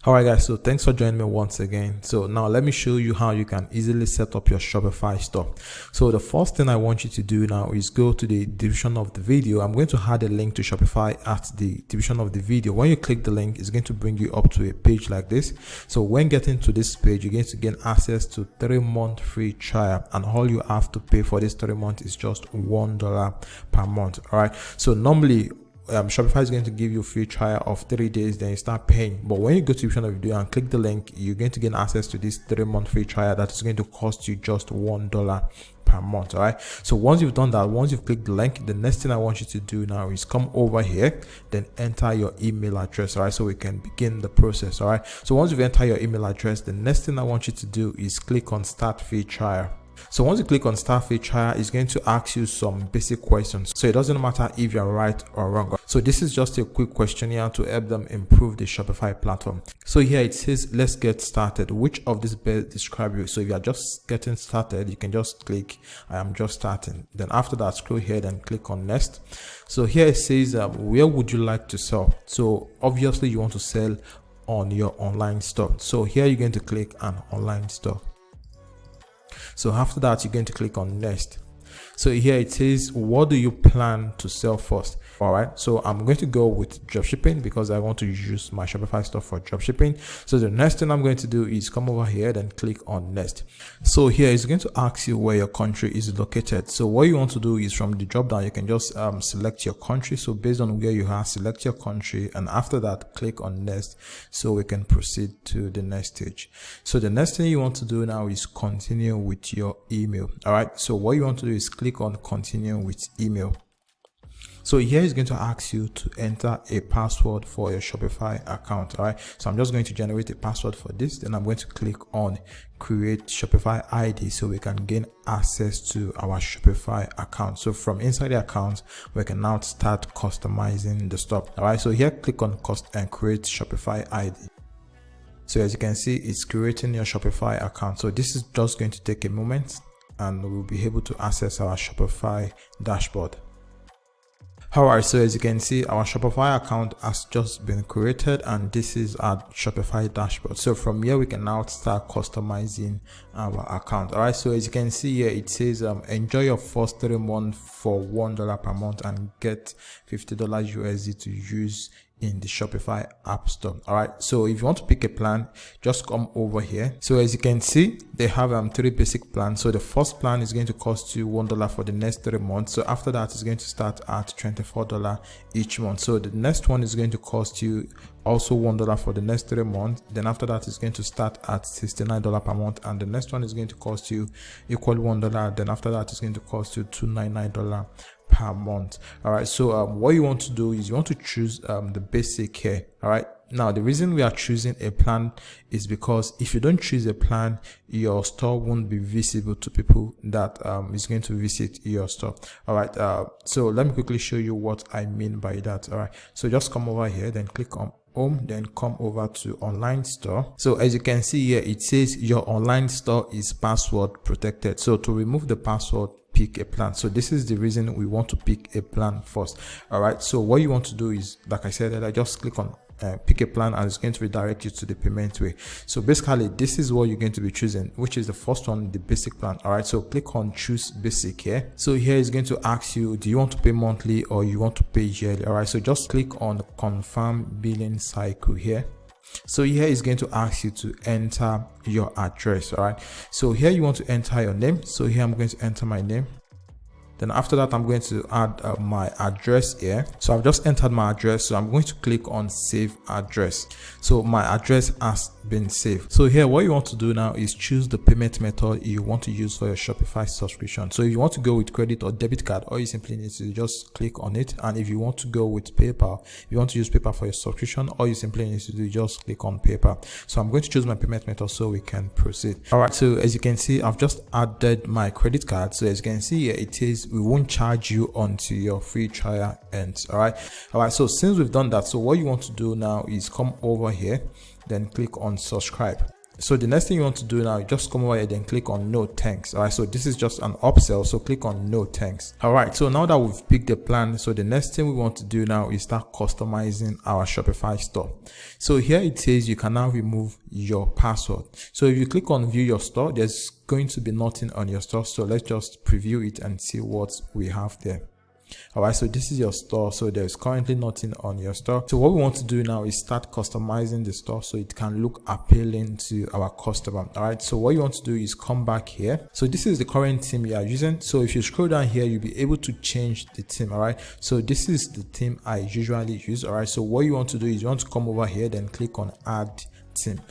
Alright guys, so thanks for joining me once again. So now let me show you how you can easily set up your Shopify store. So the first thing I want you to do now is go to the description of the video. I'm going to add a link to Shopify at the description of the video. When you click the link, it's going to bring you up to a page like this. So when getting to this page, you're going to gain access to 3-month free trial, and all you have to pay for this 3 months is just $1 per month. Alright, so normally Shopify is going to give you a free trial of 3 days, then you start paying. But when you go to the description of the video and click the link, you're going to gain access to this 3-month free trial that is going to cost you just $1 per month. All right, so once you've done that, once you've clicked the link, the next thing I want you to do now is come over here, then enter your email address. All right, so we can begin the process. All right, so once you've entered your email address, the next thing I want you to do is click on start free trial. So once you click on start free trial, it's going to ask you some basic questions. So it doesn't matter if you're right or wrong. So this is just a quick questionnaire to help them improve the Shopify platform. So here it says, let's get started. Which of these best describe you? So if you're just getting started, you can just click I am just starting. Then after that, scroll here and click on next. So here it says, where would you like to sell? So obviously you want to sell on your online store. So here you're going to click an online store. So after that, you're going to click on next. So here it says, what do you plan to sell first? All right, so I'm going to go with dropshipping because I want to use my Shopify store for dropshipping. So the next thing I'm going to do is come over here, then click on next. So here it's going to ask you where your country is located. So what you want to do is from the drop down, you can just select your country. So based on where you are, select your country, and after that, click on next so we can proceed to the next stage. So the next thing you want to do now is continue with your email. All right, so what you want to do is click on continue with email. So here is going to ask you to enter a password for your Shopify account. All right, so I'm just going to generate a password for this. Then I'm going to click on create Shopify ID so we can gain access to our Shopify account. So from inside the account, we can now start customizing the store. All right, so here click on cost and create Shopify ID. So as you can see, it's creating your Shopify account. So this is just going to take a moment, and we'll be able to access our Shopify dashboard. Alright, so as you can see, our Shopify account has just been created, and this is our Shopify dashboard. So from here, we can now start customizing our account. Alright, so as you can see here, it says enjoy your first 3 months for $1 per month and get $50 USD to use in the Shopify app store. All right, so if you want to pick a plan, just come over here. So as you can see, they have 3 basic plans. So the first plan is going to cost you $1 for the next 3 months. So after that, it's going to start at $24 each month. So the next one is going to cost you also $1 for the next 3 months. Then after that, it's going to start at $69 per month, and the next one is going to cost you equal $1. Then after that, it's going to cost you $299 per month. All right, so what you want to do is you want to choose the basic here. All right, now the reason we are choosing a plan is because if you don't choose a plan, your store won't be visible to people that is going to visit your store. All right, so let me quickly show you what I mean by that. All right, so just come over here, then click on home, then come over to online store. So as you can see here, it says your online store is password protected. So to remove the password, pick a plan. So this is the reason we want to pick a plan first. All right, so what you want to do is, like I said, I just click on pick a plan, and it's going to redirect you to the payment way. So basically, this is what you're going to be choosing, which is the first one, the basic plan. All right, so click on choose basic here. So here is going to ask you, do you want to pay monthly or you want to pay yearly? All right, so just click on confirm billing cycle here. So here is going to ask you to enter your address. All right, so here you want to enter your name. So here I'm going to enter my name. Then after that, I'm going to add my address here. So I've just entered my address. So I'm going to click on save address. So my address has been saved. So here, what you want to do now is choose the payment method you want to use for your Shopify subscription. So if you want to go with credit or debit card, all you simply need to just click on it. And if you want to go with PayPal, if you want to use PayPal for your subscription, all you simply need to do is just click on PayPal. So I'm going to choose my payment method so we can proceed. All right, so as you can see, I've just added my credit card. So as you can see here, it says we won't charge you until your free trial ends. All right, so since we've done that, so what you want to do now is come over here, then click on subscribe. So the next thing you want to do now, just come over here and click on no thanks. All right, so this is just an upsell, so click on no thanks. All right, so now that we've picked the plan, so the next thing we want to do now is start customizing our Shopify store. So here it says you can now remove your password. So if you click on view your store, there's going to be nothing on your store. So let's just preview it and see what we have there. All right, so this is your store. So there's currently nothing on your store. So what we want to do now is start customizing the store so it can look appealing to our customer. All right, so what you want to do is come back here. So this is the current theme you are using. So if you scroll down here, you'll be able to change the theme. All right, so this is the theme I usually use. All right, so what you want to do is you want to come over here, then click on add theme.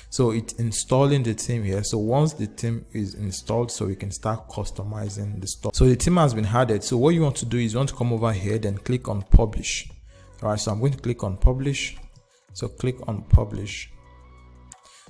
So it's installing the theme here. So once the theme is installed, so we can start customizing the store. So the theme has been added. So what you want to do is you want to come over here, then click on publish. All right, so I'm going to click on publish. So click on publish.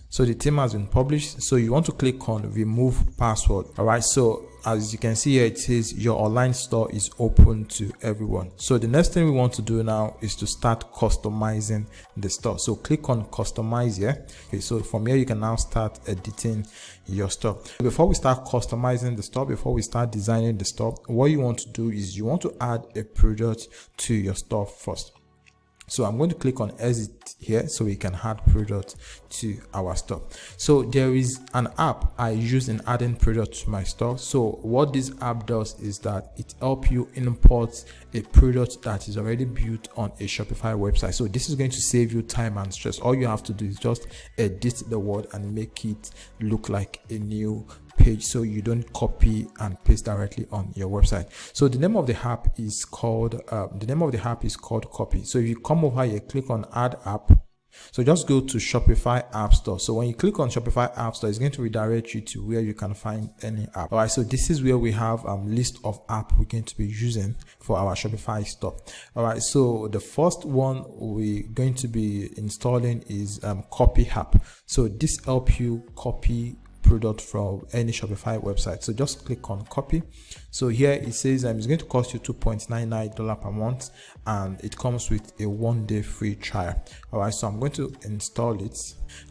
So the theme has been published. So you want to click on remove password. All right, so as you can see here, it says your online store is open to everyone. So the next thing we want to do now is to start customizing the store. So click on customize here. Okay, so from here you can now start editing your store. Before we start customizing the store, before we start designing the store, what you want to do is you want to add a product to your store first. So I'm going to click on exit here so we can add product to our store. So there is an app I use in adding product to my store. So what this app does is that it helps you import a product that is already built on a Shopify website. So this is going to save you time and stress. All you have to do is just edit the word and make it look like a new page, so you don't copy and paste directly on your website. So the name of the app is called Copy. So if you come over here, click on add app. So just go to Shopify App Store. So when you click on Shopify App Store, it's going to redirect you to where you can find any app. All right, so this is where we have list of app we're going to be using for our Shopify store. All right, so the first one we're going to be installing is Copy app. So this helps you copy product from any Shopify website. So just click on copy. So here it says it's going to cost you $2.99 per month, and it comes with a 1-day free trial. All right, so I'm going to install it.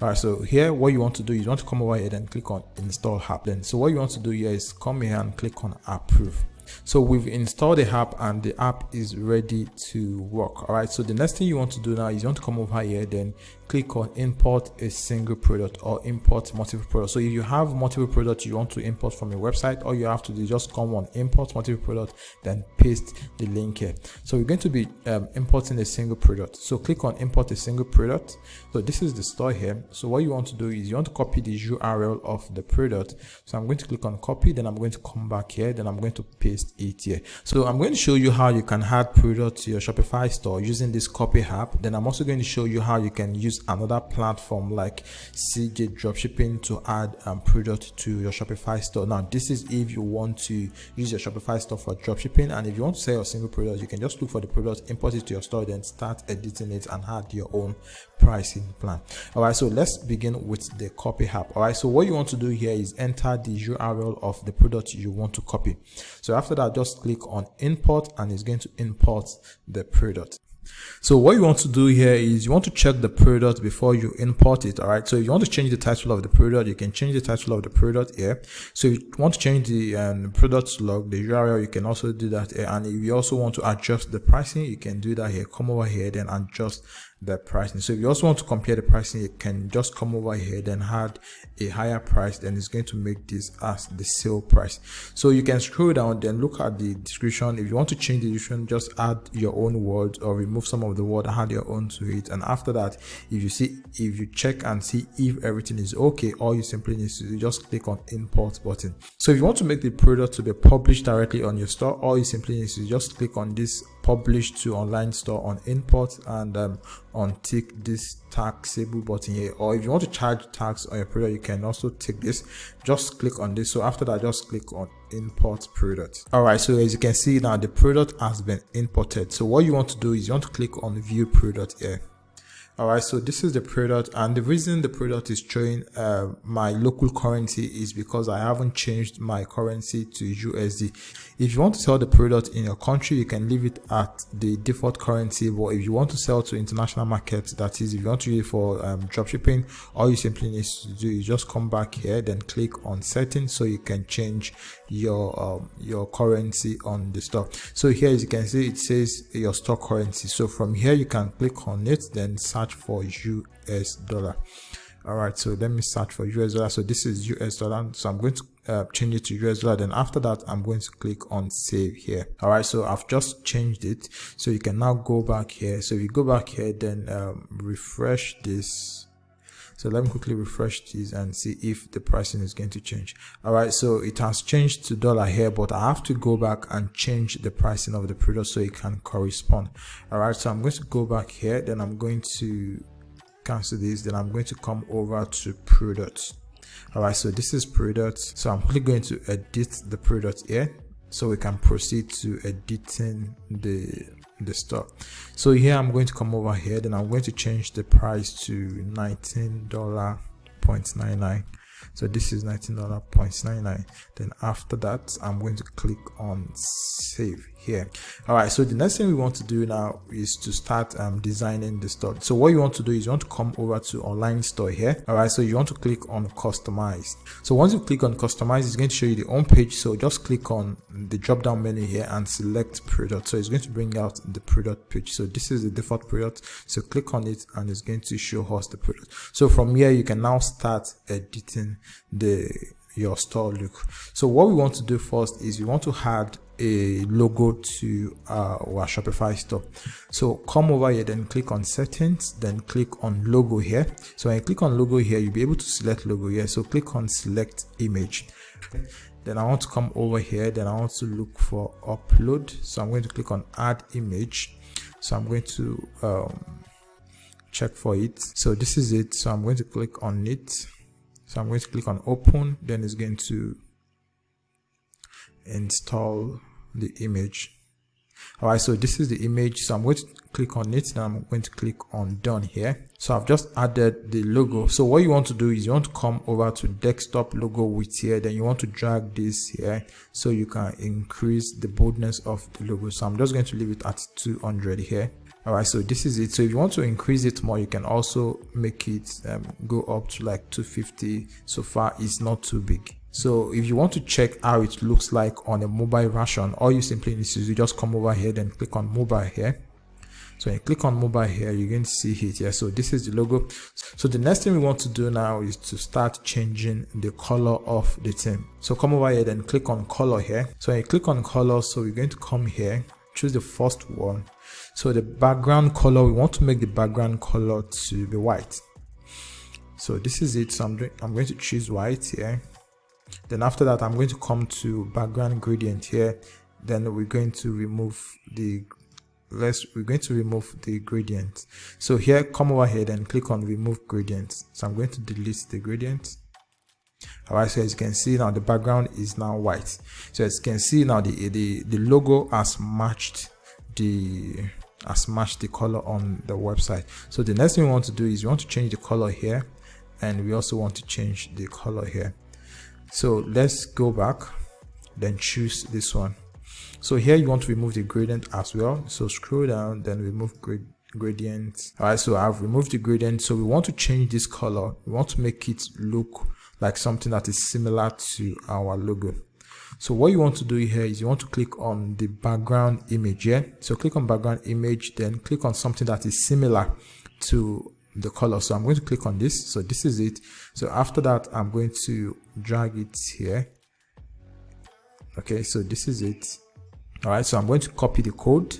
All right, so here what you want to do is you want to come over here and click on install app. Then so what you want to do here is come here and click on approve. So we've installed the app and the app is ready to work. All right, so the next thing you want to do now is you want to come over here, then click on import a single product or import multiple products. So if you have multiple products you want to import from your website, all you have to do is just come on import multiple product, then paste the link here. So we're going to be importing a single product. So click on import a single product. So this is the store here. So what you want to do is you want to copy the URL of the product. So I'm going to click on copy, then I'm going to come back here, then I'm going to paste it here. So I'm going to show you how you can add product to your Shopify store using this copy app. Then I'm also going to show you how you can use another platform like CJ Dropshipping to add product to your Shopify store. Now this is if you want to use your Shopify store for dropshipping, and if you want to sell a single product, you can just look for the product, import it to your store, then start editing it and add your own pricing plan. All right, so let's begin with the copy app. All right, so what you want to do here is enter the URL of the product you want to copy. So after that, just click on import and it's going to import the product. So what you want to do here is you want to check the product before you import it. All right, so if you want to change the title of the product, you can change the title of the product here. So if you want to change the product log, the URL, you can also do that here. And if you also want to adjust the pricing, you can do that here. Come over here, then adjust the pricing. So if you also want to compare the pricing, you can just come over here, then add a higher price, then it's going to make this as the sale price. So you can scroll down, then look at the description. If you want to change the description, just add your own words or remove some of the word, add your own to it. And after that, if you check and see if everything is okay, all you simply need to do, just click on import button. So if you want to make the product to be published directly on your store, all you simply need to just click on this publish to online store on import, and on tick this taxable button here. Or if you want to charge tax on your product, you can also tick this. Just click on this. So after that, just click on import product. All right, so as you can see now, the product has been imported. So what you want to do is you want to click on view product here. All right, so this is the product, and the reason the product is showing my local currency is because I haven't changed my currency to USD. If you want to sell the product in your country, you can leave it at the default currency, but if you want to sell to international markets, that is, if you want to use it for dropshipping, all you simply need to do is just come back here, then click on settings, so you can change your currency on the store. So here, as you can see, it says your store currency. So from here, you can click on it, then search for US dollar. All right, so let me search for US dollar. So this is US dollar, so I'm going to change it to US dollar. Then after that, I'm going to click on save here. All right, so I've just changed it, so you can now go back here. So if you go back here, then refresh this. So let me quickly refresh this and see if the pricing is going to change. All right, so it has changed to dollar here, but I have to go back and change the pricing of the product so it can correspond. All right, so I'm going to go back here, then I'm going to cancel this, then I'm going to come over to products. All right, so this is products. So I'm quickly going to edit the product here, so we can proceed to editing the store. So here I'm going to come over here, then I'm going to change the price to $19.99. So this is $19.99. Then after that, I'm going to click on save here. All right, so the next thing we want to do now is to start designing the store. So what you want to do is you want to come over to online store here. All right, so you want to click on customize. So once you click on customize, it's going to show you the home page. So just click on the drop down menu here and select product. So it's going to bring out the product page. So this is the default product, so click on it and it's going to show us the product. So from here, you can now start editing your store look. So what we want to do first is we want to add a logo to our Shopify store. So come over here, then click on settings, then click on logo here. So when you click on logo here, you'll be able to select logo here. So click on select image. Then I want to come over here, then I want to look for upload. So I'm going to click on add image. So I'm going to check for it. So this is it. So I'm going to click on it. So I'm going to click on open, then it's going to install the image. All right, so this is the image. So I'm going to click on it, then I'm going to click on done here. So I've just added the logo. So what you want to do is you want to come over to desktop logo width here, then you want to drag this here so you can increase the boldness of the logo. So I'm just going to leave it at 200 here. All right, so this is it. So if you want to increase it more, you can also make it go up to like 250. So far it's not too big. So if you want to check how it looks like on a mobile version, all you simply need to do, just come over here, then click on mobile here. So when you click on mobile here, you're going to see it here. So this is the logo. So the next thing we want to do now is to start changing the color of the theme. So come over here, then click on color here. So when you click on color, so we're going to come here, choose the first one. So the background color, we want to make the background color to be white. So this is it. So I'm going to choose white here. Then after that, I'm going to come to background gradient here. Then we're going to remove the gradient. So here, come over here, then click on remove gradient. So I'm going to delete the gradient. All right, so as you can see now, the background is now white. So as you can see now, the logo has matched the color on the website. So the next thing we want to do is we want to change the color here, and we also want to change the color here. So let's go back, then choose this one. So here you want to remove the gradient as well. So scroll down, then remove gradient. All right, so I've removed the gradient. So we want to change this color. We want to make it look like something that is similar to our logo. So what you want to do here is you want to click on the background image here. So click on background image, then click on something that is similar to the color. So I'm going to click on this. So this is it. So after that, I'm going to drag it here. Okay, so this is it. All right, so I'm going to copy the code.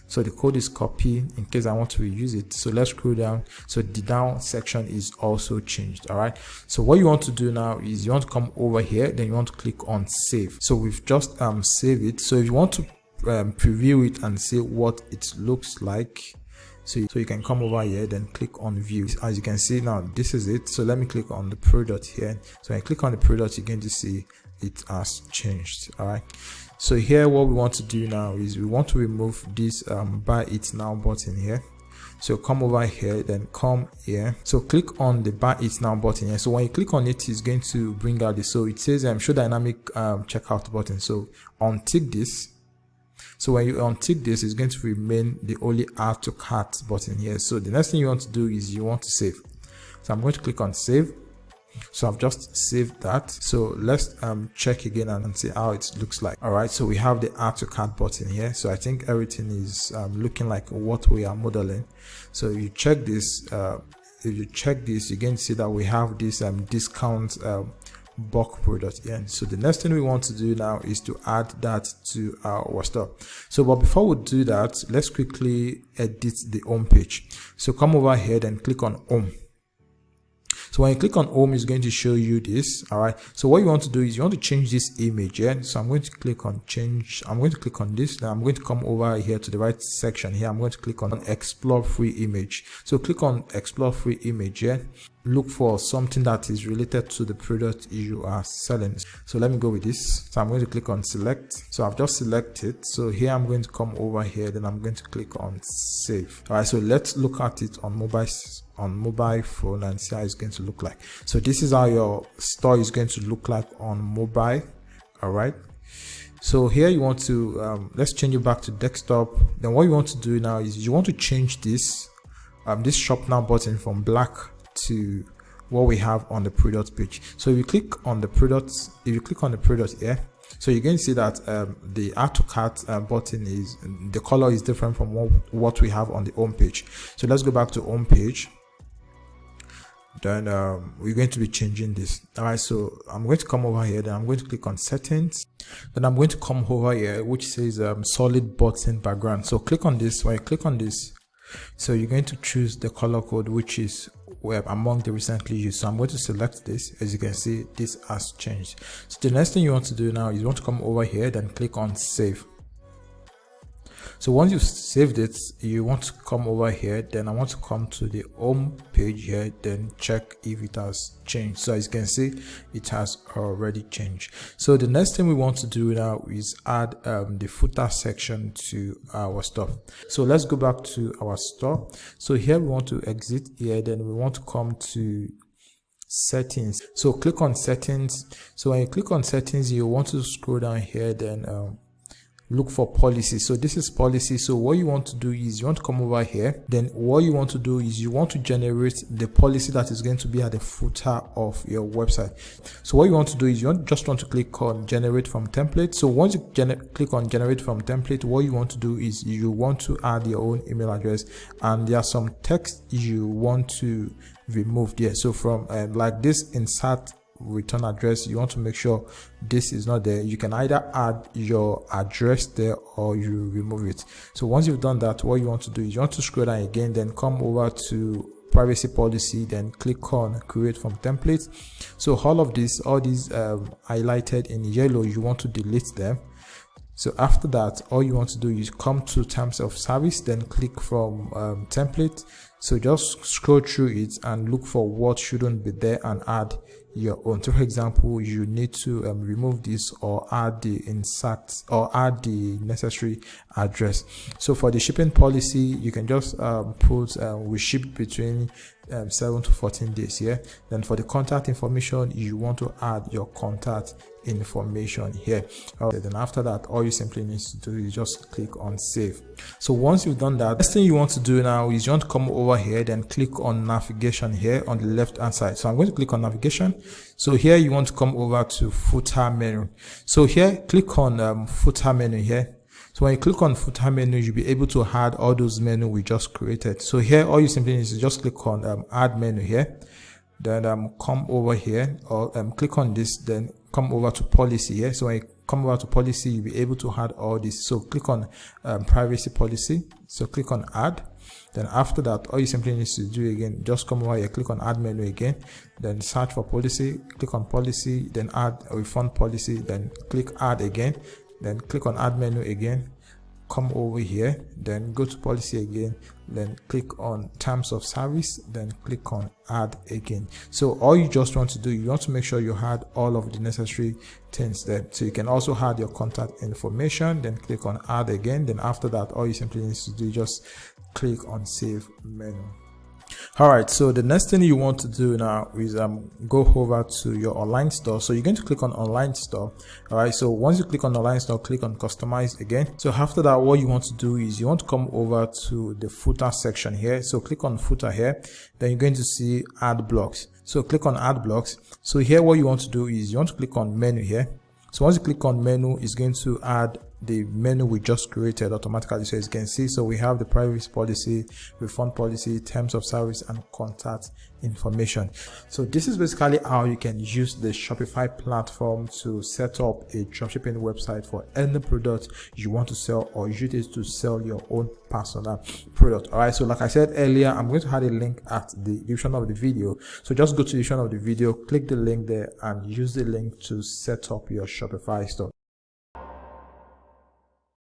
So the code is copied in case I want to reuse it. So let's scroll down. So the down section is also changed. All right, so what you want to do now is you want to come over here, then you want to click on save. So we've just saved it. So if you want to preview it and see what it looks like, so you can come over here, then click on view. As you can see now, this is it. So let me click on the product here. So when I click on the product, you're going to see it has changed. All right, so here what we want to do now is we want to remove this buy it now button here. So come over here, then come here. So click on the buy it now button here. So when you click on it, it's going to bring out this. So it says show dynamic checkout button. So untick this. So when you untick this, it's going to remain the only add to cart button here. So the next thing you want to do is you want to save. So I'm going to click on save. So I've just saved that. So let's check again and see how it looks like. All right, so we have the add to cart button here. So I think everything is looking like what we are modeling. So if you check this, you're going to see that we have this discount bulk product here. So the next thing we want to do now is to add that to our store. So but before we do that, let's quickly edit the home page. So come over here and click on home. So when you click on home, it's going to show you this. All right, so what you want to do is you want to change this image. Yeah, so I'm going to click on change. I'm going to click on this. Now I'm going to come over here to the right section here. I'm going to click on explore free image. So click on explore free image here. Look for something that is related to the product you are selling. So let me go with this. So I'm going to click on select. So I've just selected. So here I'm going to come over here, then I'm going to click on save. All right, so let's look at it on mobile phone and see how it's going to look like. So this is how your store is going to look like on mobile. All right, so here you want to let's change it back to desktop. Then what you want to do now is you want to change this this shop now button from black to what we have on the product page. So if you click on the product, here, so you're going to see that the add to cart button is, the color is different from what we have on the home page. So let's go back to home page. Then we're going to be changing this. All right, so I'm going to come over here, then I'm going to click on settings, then I'm going to come over here which says solid button background. So click on this. When you click on this, so you're going to choose the color code which is among the recently used. So I'm going to select this. As you can see, this has changed. So the next thing you want to do now is you want to come over here, then click on save. So once you've saved it, you want to come over here, then I want to come to the home page here, then check if it has changed. So as you can see, it has already changed. So the next thing we want to do now is add the footer section to our store. So let's go back to our store. So here we want to exit here, then we want to come to settings. So click on settings. So when you click on settings, you want to scroll down here, then look for policy. So this is policy. So what you want to do is you want to come over here, then what you want to do is you want to generate the policy that is going to be at the footer of your website. So what you want to do is you just want to click on generate from template. So once you click on generate from template, what you want to do is you want to add your own email address, and there are some text you want to remove there. So from like this insert return address, you want to make sure this is not there. You can either add your address there or you remove it. So once you've done that, what you want to do is you want to scroll down again, then come over to privacy policy, then click on create from template. So all these highlighted in yellow, you want to delete them. So after that, all you want to do is come to terms of service, then click from template. So just scroll through it and look for what shouldn't be there and add your own. So for example, you need to remove this or add the insert or add the necessary address. So for the shipping policy, you can just put we ship between 7 to 14 days here. Then for the contact information, you want to add your contact information here. Then after that, all you simply need to do is just click on save. So once you've done that, next thing you want to do now is you want to come over here, then click on navigation here on the left hand side. So I'm going to click on navigation. So here you want to come over to footer menu. So here click on footer menu here. So when you click on footer menu, you'll be able to add all those menus we just created. So here all you simply need to just click on add menu here, then come over here or click on this, then come over to policy here. So when you come over to policy, you'll be able to add all this. So click on privacy policy. So click on add. Then after that, all you simply need to do again, just come over here, click on add menu again, then search for policy, click on policy, then add a refund policy, then click add again, then click on add menu again, come over here, then go to policy again, then click on terms of service, then click on add again. So all you just want to do, you want to make sure you add all of the necessary things there. So you can also add your contact information, then click on add again. Then after that, all you simply need to do is just click on save menu. All right, so the next thing you want to do now is go over to your online store. So you're going to click on online store. All right, so once you click on online store, click on customize again. So after that, what you want to do is you want to come over to the footer section here. So click on footer here, then you're going to see add blocks. So click on add blocks. So here what you want to do is you want to click on menu here. So once you click on menu, it's going to add the menu we just created automatically. So as you can see, so we have the privacy policy, refund policy, terms of service, and contact information. So this is basically how you can use the Shopify platform to set up a dropshipping website for any product you want to sell, or use it to sell your own personal product. All right, so like I said earlier, I'm going to add a link at the description of the video. So just go to the description of the video, click the link there, and use the link to set up your Shopify store.